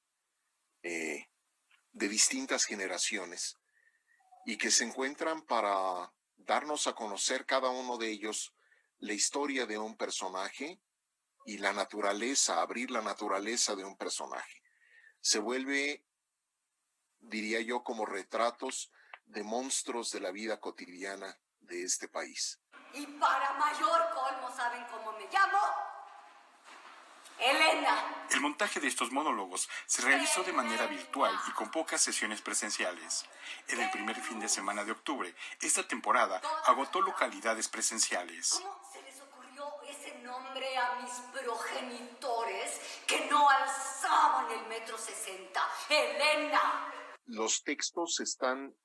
de distintas generaciones y que se encuentran para darnos a conocer cada uno de ellos la historia de un personaje y la naturaleza, abrir la naturaleza de un personaje. Se vuelve, diría yo, como retratos de monstruos de la vida cotidiana de este país. Y para mayor colmo, ¿saben cómo me llamo? Elena. El montaje de estos monólogos se realizó de manera virtual y con pocas sesiones presenciales. En el primer fin de semana de octubre, esta temporada agotó localidades presenciales. ¿Cómo se les ocurrió ese nombre a mis progenitores que no alzaban el 1,60 m? Elena. Los textos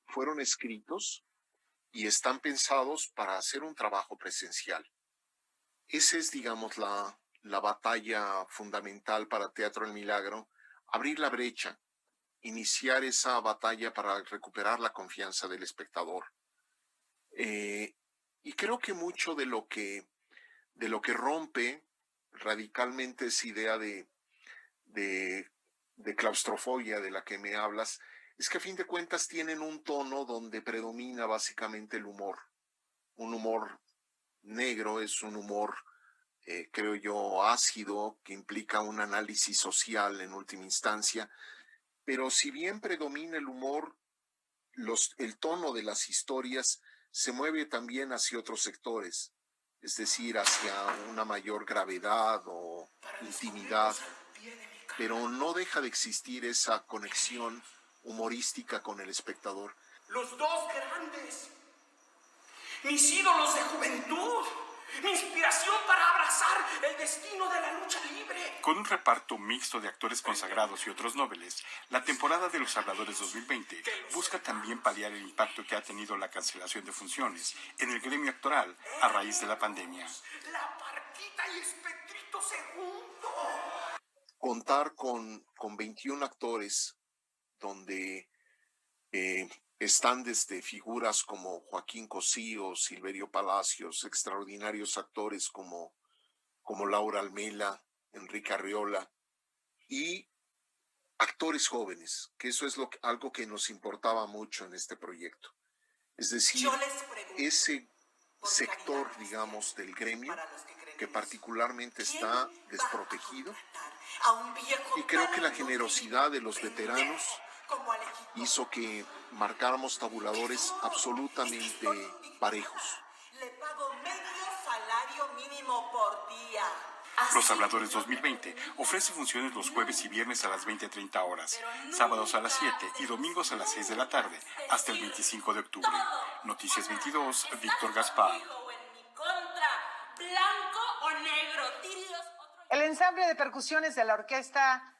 fueron escritos y están pensados para hacer un trabajo presencial. Esa es, digamos, la batalla fundamental para Teatro El Milagro, abrir la brecha, iniciar esa batalla para recuperar la confianza del espectador. Y creo que mucho de lo que rompe radicalmente esa idea de claustrofobia de la que me hablas, es que a fin de cuentas tienen un tono donde predomina básicamente el humor. Un humor negro, es un humor, creo yo, ácido, que implica un análisis social en última instancia. Pero si bien predomina el humor, el tono de las historias se mueve también hacia otros sectores, es decir, hacia una mayor gravedad o intimidad, pero no deja de existir esa conexión humorística con el espectador. Los dos grandes, mis ídolos de juventud, mi inspiración para abrazar el destino de la lucha libre. Con un reparto mixto de actores consagrados y otros nobles, la temporada de Los Habladores 2020 busca también paliar el impacto que ha tenido la cancelación de funciones en el gremio actoral a raíz de la pandemia. La Parquita y Espectrito Segundo. Contar con 21 actores donde están desde figuras como Joaquín Cosío, Silverio Palacios, extraordinarios actores como Laura Almela, Enrique Arriola, y actores jóvenes, que eso es algo que nos importaba mucho en este proyecto. Es decir, ese sector, digamos, del gremio que particularmente está desprotegido, y creo que la generosidad de los veteranos hizo que marcáramos tabuladores absolutamente parejos. Le pago medio salario mínimo por día. Los Habladores 2020 ofrece funciones los jueves y viernes a las 20:30 horas, sábados a las 7 y domingos a las 6 de la tarde, hasta el 25 de octubre. Noticias 22, Víctor Gaspar. Blanco o negro, El ensamble de percusiones de la orquesta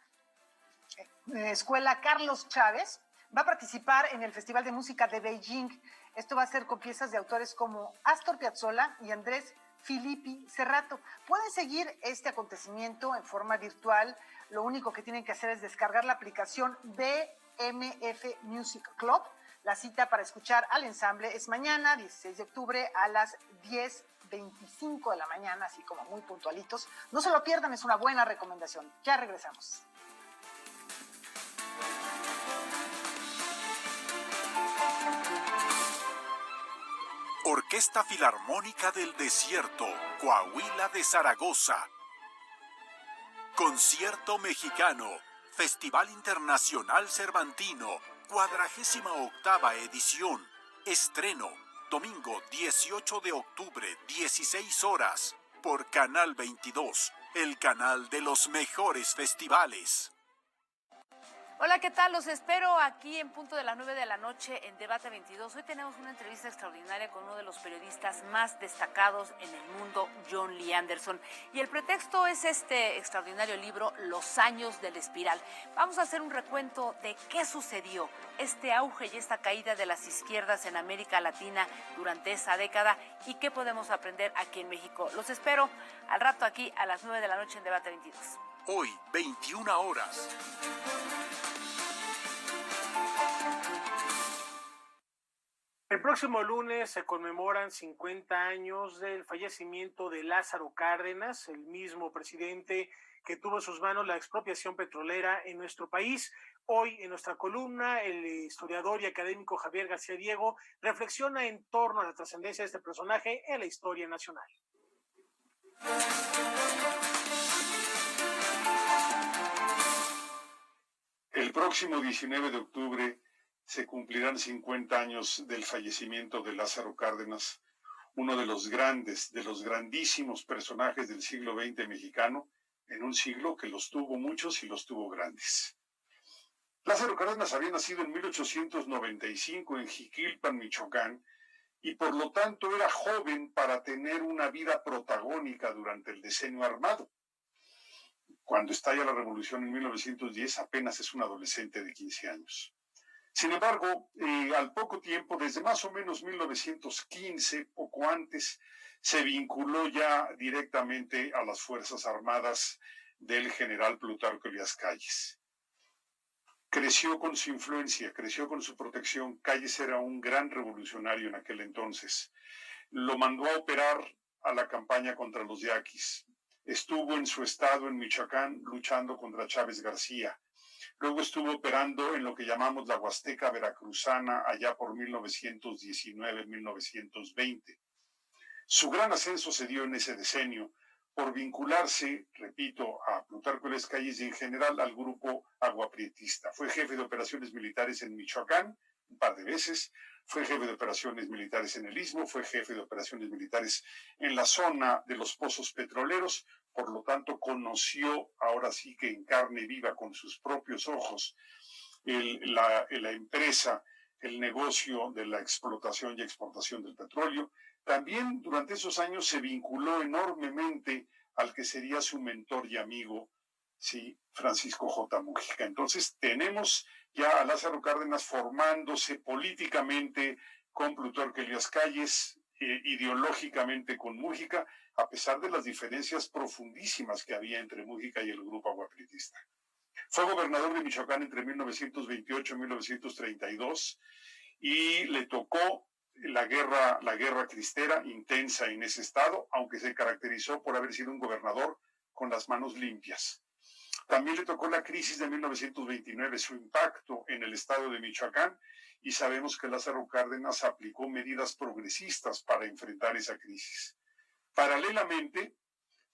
Escuela Carlos Chávez va a participar en el Festival de Música de Beijing. Esto va a ser con piezas de autores como Astor Piazzolla y Andrés Filippi Serrato. Pueden seguir este acontecimiento en forma virtual. Lo único que tienen que hacer es descargar la aplicación BMF Music Club. La cita para escuchar al ensamble es mañana, 16 de octubre, a las 10:25 de la mañana, así como muy puntualitos. No se lo pierdan, es una buena recomendación. Ya regresamos. Orquesta Filarmónica del Desierto, Coahuila de Zaragoza. Concierto Mexicano, Festival Internacional Cervantino, 48ª edición. Estreno, domingo 18 de octubre, 16 horas, por Canal 22, el canal de los mejores festivales. Hola, ¿qué tal? Los espero aquí en punto de las 9 de la noche en Debate 22. Hoy tenemos una entrevista extraordinaria con uno de los periodistas más destacados en el mundo, John Lee Anderson. Y el pretexto es este extraordinario libro, Los años del espiral. Vamos a hacer un recuento de qué sucedió, este auge y esta caída de las izquierdas en América Latina durante esa década y qué podemos aprender aquí en México. Los espero al rato aquí a las 9 de la noche en Debate 22. Hoy, 21 horas. El próximo lunes se conmemoran 50 años del fallecimiento de Lázaro Cárdenas, el mismo presidente que tuvo en sus manos la expropiación petrolera en nuestro país. Hoy en nuestra columna, el historiador y académico Javier García Diego reflexiona en torno a la trascendencia de este personaje en la historia nacional. El próximo 19 de octubre se cumplirán 50 años del fallecimiento de Lázaro Cárdenas, uno de los grandes, de los grandísimos personajes del siglo XX mexicano, en un siglo que los tuvo muchos y los tuvo grandes. Lázaro Cárdenas había nacido en 1895 en Jiquilpan, Michoacán, y por lo tanto era joven para tener una vida protagónica durante el decenio armado. Cuando estalla la revolución en 1910, apenas es un adolescente de 15 años. Sin embargo, al poco tiempo, desde más o menos 1915, poco antes, se vinculó ya directamente a las Fuerzas Armadas del general Plutarco Elías Calles. Creció con su influencia, creció con su protección. Calles era un gran revolucionario en aquel entonces. Lo mandó a operar a la campaña contra los yaquis. Estuvo en su estado, en Michoacán, luchando contra Chávez García. Luego estuvo operando en lo que llamamos la Huasteca Veracruzana, allá por 1919-1920. Su gran ascenso se dio en ese decenio por vincularse, repito, a Plutarco Elías Calles y en general al grupo aguaprietista. Fue jefe de operaciones militares en Michoacán un par de veces, fue jefe de operaciones militares en el Istmo, fue jefe de operaciones militares en la zona de los pozos petroleros, por lo tanto conoció ahora sí que en carne viva con sus propios ojos la empresa, el negocio de la explotación y exportación del petróleo. También durante esos años se vinculó enormemente al que sería su mentor y amigo, sí, Francisco J. Mújica. Entonces tenemos ya a Lázaro Cárdenas formándose políticamente con Plutarco Elías Calles, ideológicamente con Mújica, a pesar de las diferencias profundísimas que había entre Mújica y el grupo aguaprietista. Fue gobernador de Michoacán entre 1928 y 1932 y le tocó la guerra cristera intensa en ese estado, aunque se caracterizó por haber sido un gobernador con las manos limpias. También le tocó la crisis de 1929, su impacto en el estado de Michoacán, y sabemos que Lázaro Cárdenas aplicó medidas progresistas para enfrentar esa crisis. Paralelamente,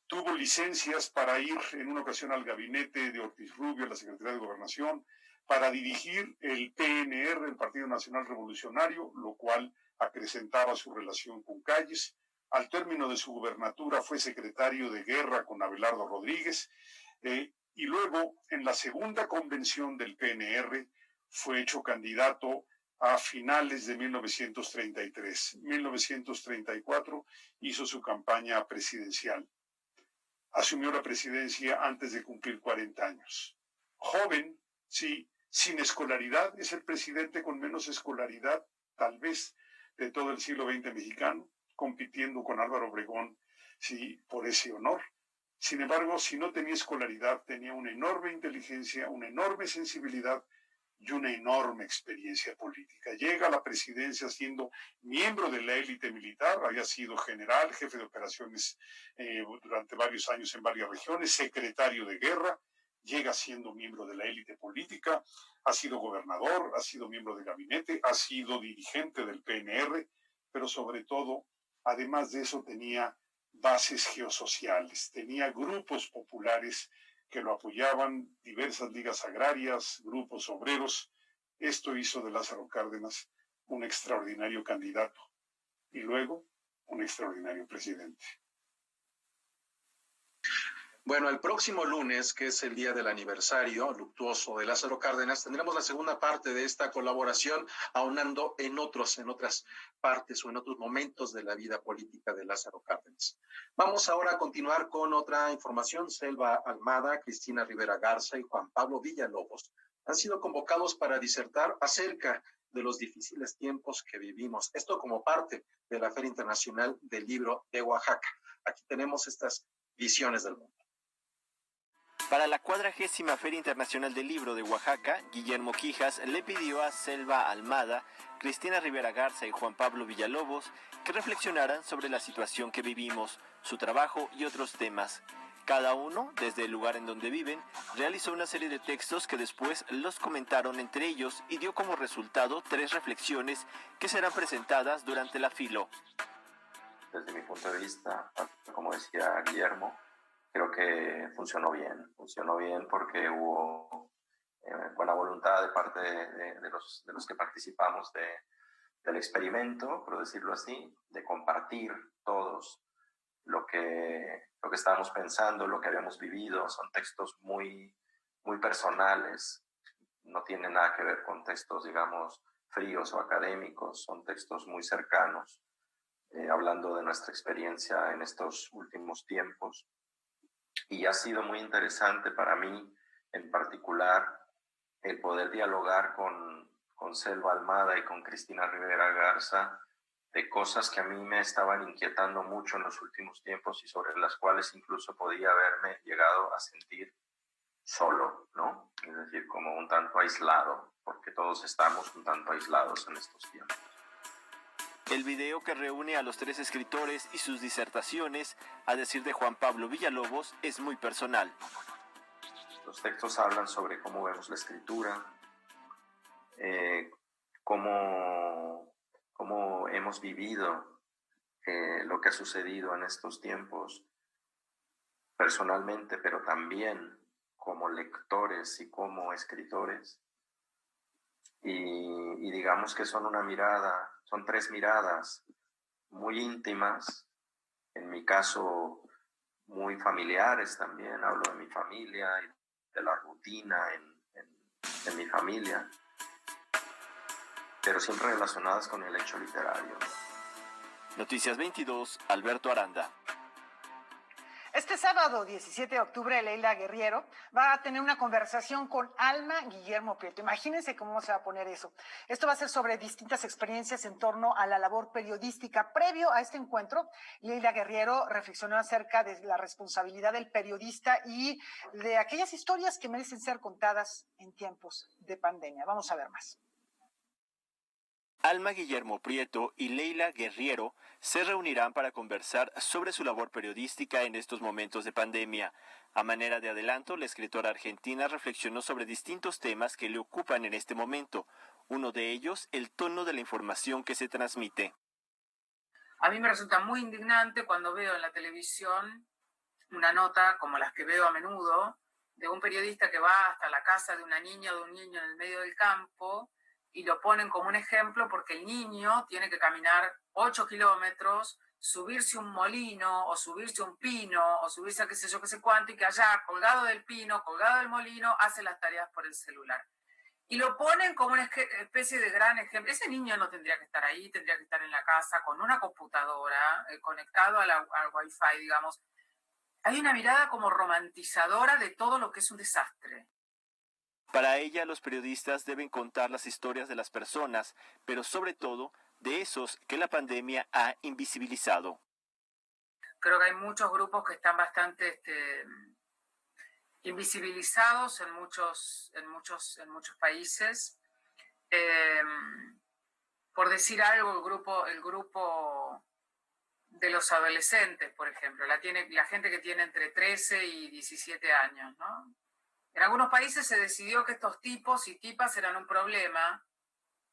tuvo licencias para ir en una ocasión al gabinete de Ortiz Rubio, la Secretaría de Gobernación, para dirigir el PNR, el Partido Nacional Revolucionario, lo cual acrecentaba su relación con Calles. Al término de su gubernatura fue secretario de Guerra con Abelardo Rodríguez, y luego en la segunda convención del PNR fue hecho candidato a finales de 1933. 1934 hizo su campaña presidencial. Asumió la presidencia antes de cumplir 40 años. Joven, sí, sin escolaridad, es el presidente con menos escolaridad, tal vez, de todo el siglo XX mexicano, compitiendo con Álvaro Obregón, sí, por ese honor. Sin embargo, si no tenía escolaridad, tenía una enorme inteligencia, una enorme sensibilidad y una enorme experiencia política. Llega a la presidencia siendo miembro de la élite militar, había sido general, jefe de operaciones durante varios años en varias regiones, secretario de guerra, llega siendo miembro de la élite política, ha sido gobernador, ha sido miembro de gabinete, ha sido dirigente del PNR, pero sobre todo, además de eso, tenía bases geosociales, tenía grupos populares que lo apoyaban, diversas ligas agrarias, grupos obreros. Esto hizo de Lázaro Cárdenas un extraordinario candidato y luego un extraordinario presidente. Bueno, el próximo lunes, que es el día del aniversario luctuoso de Lázaro Cárdenas, tendremos la segunda parte de esta colaboración, aunando en otras partes o en otros momentos de la vida política de Lázaro Cárdenas. Vamos ahora a continuar con otra información. Selva Almada, Cristina Rivera Garza y Juan Pablo Villalobos han sido convocados para disertar acerca de los difíciles tiempos que vivimos. Esto como parte de la Feria Internacional del Libro de Oaxaca. Aquí tenemos estas visiones del mundo. Para la 40ª Feria Internacional del Libro de Oaxaca, Guillermo Quijas le pidió a Selva Almada, Cristina Rivera Garza y Juan Pablo Villalobos que reflexionaran sobre la situación que vivimos, su trabajo y otros temas. Cada uno, desde el lugar en donde viven, realizó una serie de textos que después los comentaron entre ellos y dio como resultado 3 reflexiones que serán presentadas durante la Filo. Desde mi punto de vista, como decía Guillermo, creo que funcionó bien porque hubo buena voluntad de parte de los que participamos del experimento, por decirlo así, de compartir todos lo que estábamos pensando, lo que habíamos vivido. Son textos muy, muy personales, no tienen nada que ver con textos, digamos, fríos o académicos, son textos muy cercanos, hablando de nuestra experiencia en estos últimos tiempos. Y ha sido muy interesante para mí, en particular, el poder dialogar con Selva Almada y con Cristina Rivera Garza de cosas que a mí me estaban inquietando mucho en los últimos tiempos y sobre las cuales incluso podía haberme llegado a sentir solo, ¿no? Es decir, como un tanto aislado, porque todos estamos un tanto aislados en estos tiempos. El video que reúne a los 3 escritores y sus disertaciones, a decir de Juan Pablo Villalobos, es muy personal. Los textos hablan sobre cómo vemos la escritura, cómo hemos vivido lo que ha sucedido en estos tiempos personalmente, pero también como lectores y como escritores. Y digamos que son son 3 miradas muy íntimas, en mi caso muy familiares también. Hablo de mi familia y de la rutina en mi familia, pero siempre relacionadas con el hecho literario. Noticias 22, Alberto Aranda. Este sábado 17 de octubre, Leila Guerriero va a tener una conversación con Alma Guillermo Prieto. Imagínense cómo se va a poner eso. Esto va a ser sobre distintas experiencias en torno a la labor periodística. Previo a este encuentro, Leila Guerriero reflexionó acerca de la responsabilidad del periodista y de aquellas historias que merecen ser contadas en tiempos de pandemia. Vamos a ver más. Alma Guillermo Prieto y Leila Guerriero se reunirán para conversar sobre su labor periodística en estos momentos de pandemia. A manera de adelanto, la escritora argentina reflexionó sobre distintos temas que le ocupan en este momento. Uno de ellos, el tono de la información que se transmite. A mí me resulta muy indignante cuando veo en la televisión una nota, como las que veo a menudo, de un periodista que va hasta la casa de una niña o de un niño en el medio del campo, y lo ponen como un ejemplo porque el niño tiene que caminar 8 kilómetros, subirse un molino o subirse un pino o subirse a qué sé yo, qué sé cuánto, y que allá, colgado del pino, colgado del molino, hace las tareas por el celular. Y lo ponen como una especie de gran ejemplo. Ese niño no tendría que estar ahí, tendría que estar en la casa con una computadora, conectado al Wi-Fi, digamos. Hay una mirada como romantizadora de todo lo que es un desastre. Para ella, los periodistas deben contar las historias de las personas, pero sobre todo de esos que la pandemia ha invisibilizado. Creo que hay muchos grupos que están bastante invisibilizados en muchos países. Por decir algo, el grupo de los adolescentes, por ejemplo, la gente que tiene entre 13 y 17 años, ¿no? En algunos países se decidió que estos tipos y tipas eran un problema.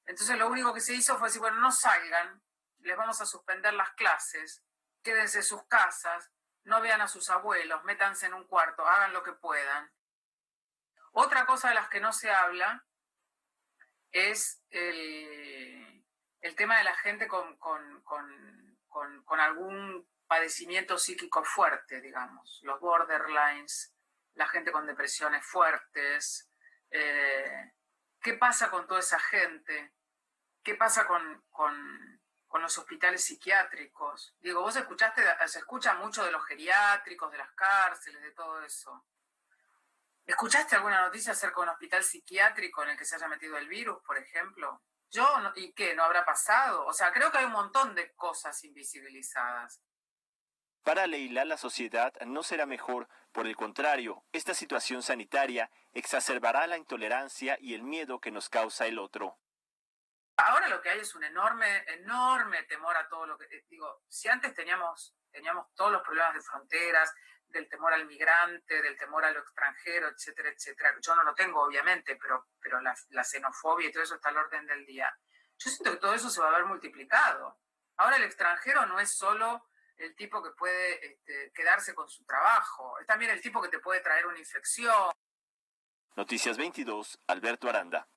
Entonces lo único que se hizo fue decir, bueno, no salgan, les vamos a suspender las clases, quédense en sus casas, no vean a sus abuelos, métanse en un cuarto, hagan lo que puedan. Otra cosa de las que no se habla es el tema de la gente con algún padecimiento psíquico fuerte, digamos, los borderlines, la gente con depresiones fuertes. ¿Qué pasa con toda esa gente? ¿Qué pasa con los hospitales psiquiátricos? Digo, vos se escucha mucho de los geriátricos, de las cárceles, de todo eso. ¿Escuchaste alguna noticia acerca de un hospital psiquiátrico en el que se haya metido el virus, por ejemplo? ¿Y qué? ¿No habrá pasado? O sea, creo que hay un montón de cosas invisibilizadas. Para Leila, la sociedad no será mejor. Por el contrario, esta situación sanitaria exacerbará la intolerancia y el miedo que nos causa el otro. Ahora lo que hay es un enorme temor a todo lo que... Digo, si antes teníamos todos los problemas de fronteras, del temor al migrante, del temor a lo extranjero, etcétera, etcétera. Yo no lo tengo, obviamente, pero la xenofobia y todo eso está al orden del día. Yo siento que todo eso se va a ver multiplicado. Ahora el extranjero no es solo el tipo que puede quedarse con su trabajo, es también el tipo que te puede traer una infección. Noticias 22, Alberto Aranda.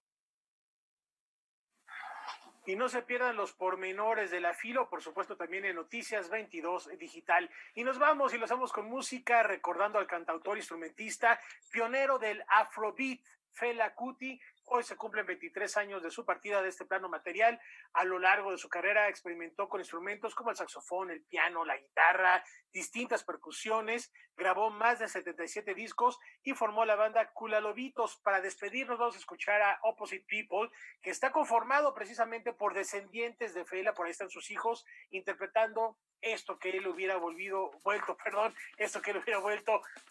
Y no se pierdan los pormenores de la filo, por supuesto también en Noticias 22 Digital. Y nos vamos y lo hacemos con música, recordando al cantautor instrumentista, pionero del Afrobeat, Fela Kuti. Hoy se cumplen 23 años de su partida de este plano material. A lo largo de su carrera experimentó con instrumentos como el saxofón, el piano, la guitarra, distintas percusiones, grabó más de 77 discos y formó la banda Kula Lobitos. Para despedirnos vamos a escuchar a Opposite People, que está conformado precisamente por descendientes de Fela, por ahí están sus hijos, interpretando esto que él hubiera vuelto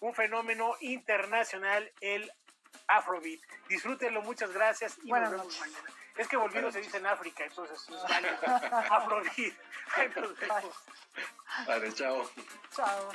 un fenómeno internacional, el Afrobeat. Disfrútenlo, muchas gracias y nos vemos mañana. Es que volvido se dice en África, entonces vale. Afrobeat. Nos vemos. Vale, chao. Chao.